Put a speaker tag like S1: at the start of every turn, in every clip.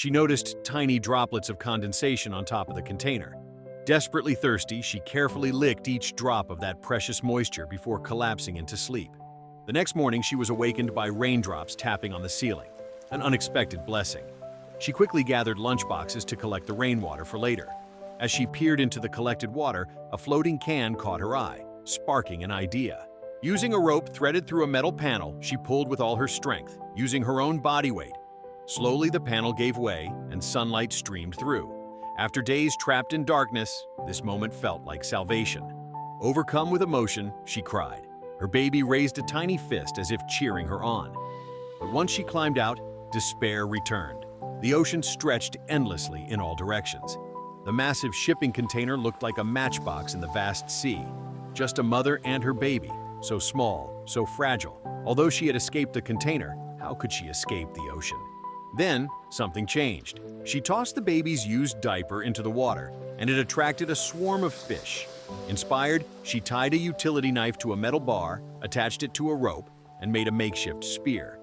S1: She noticed tiny droplets of condensation on top of the container. Desperately thirsty, she carefully licked each drop of that precious moisture before collapsing into sleep. The next morning, she was awakened by raindrops tapping on the ceiling, an unexpected blessing. She quickly gathered lunchboxes to collect the rainwater for later. As she peered into the collected water, a floating can caught her eye, sparking an idea. Using a rope threaded through a metal panel, she pulled with all her strength, using her own body weight. Slowly, the panel gave way, and sunlight streamed through. After days trapped in darkness, this moment felt like salvation. Overcome with emotion, she cried. Her baby raised a tiny fist as if cheering her on. But once she climbed out, despair returned. The ocean stretched endlessly in all directions. The massive shipping container looked like a matchbox in the vast sea. Just a mother and her baby, so small, so fragile. Although she had escaped the container, how could she escape the ocean? Then, something changed. She tossed the baby's used diaper into the water, and it attracted a swarm of fish. Inspired, she tied a utility knife to a metal bar, attached it to a rope, and made a makeshift spear.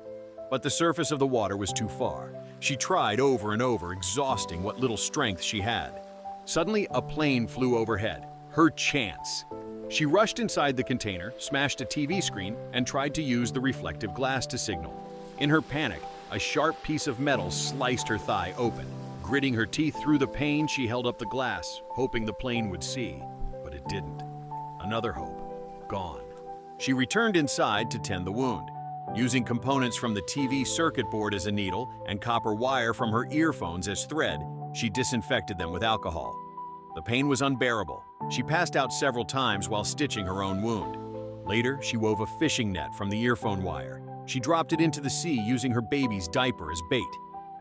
S1: But the surface of the water was too far. She tried over and over, exhausting what little strength she had. Suddenly, a plane flew overhead. Her chance. She rushed inside the container, smashed a TV screen, and tried to use the reflective glass to signal. In her panic, a sharp piece of metal sliced her thigh open. Gritting her teeth through the pain, she held up the glass, hoping the plane would see. But it didn't. Another hope. Gone. She returned inside to tend the wound. Using components from the TV circuit board as a needle and copper wire from her earphones as thread, she disinfected them with alcohol. The pain was unbearable. She passed out several times while stitching her own wound. Later, she wove a fishing net from the earphone wire. She dropped it into the sea using her baby's diaper as bait.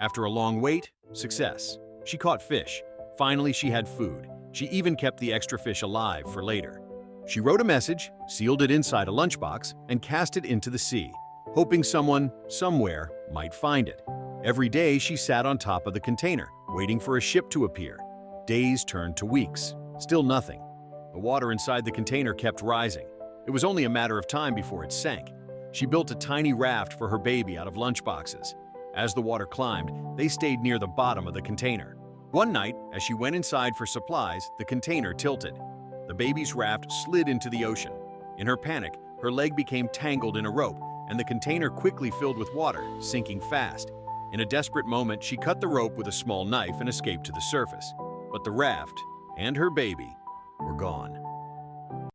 S1: After a long wait, success. She caught fish. Finally, she had food. She even kept the extra fish alive for later. She wrote a message, sealed it inside a lunchbox, and cast it into the sea, hoping someone, somewhere, might find it. Every day, she sat on top of the container, waiting for a ship to appear. Days turned to weeks. Still nothing. The water inside the container kept rising. It was only a matter of time before it sank. She built a tiny raft for her baby out of lunchboxes. As the water climbed, they stayed near the bottom of the container. One night, as she went inside for supplies, the container tilted. The baby's raft slid into the ocean. In her panic, her leg became tangled in a rope, and the container quickly filled with water, sinking fast. In a desperate moment, she cut the rope with a small knife and escaped to the surface. But the raft and her baby were gone.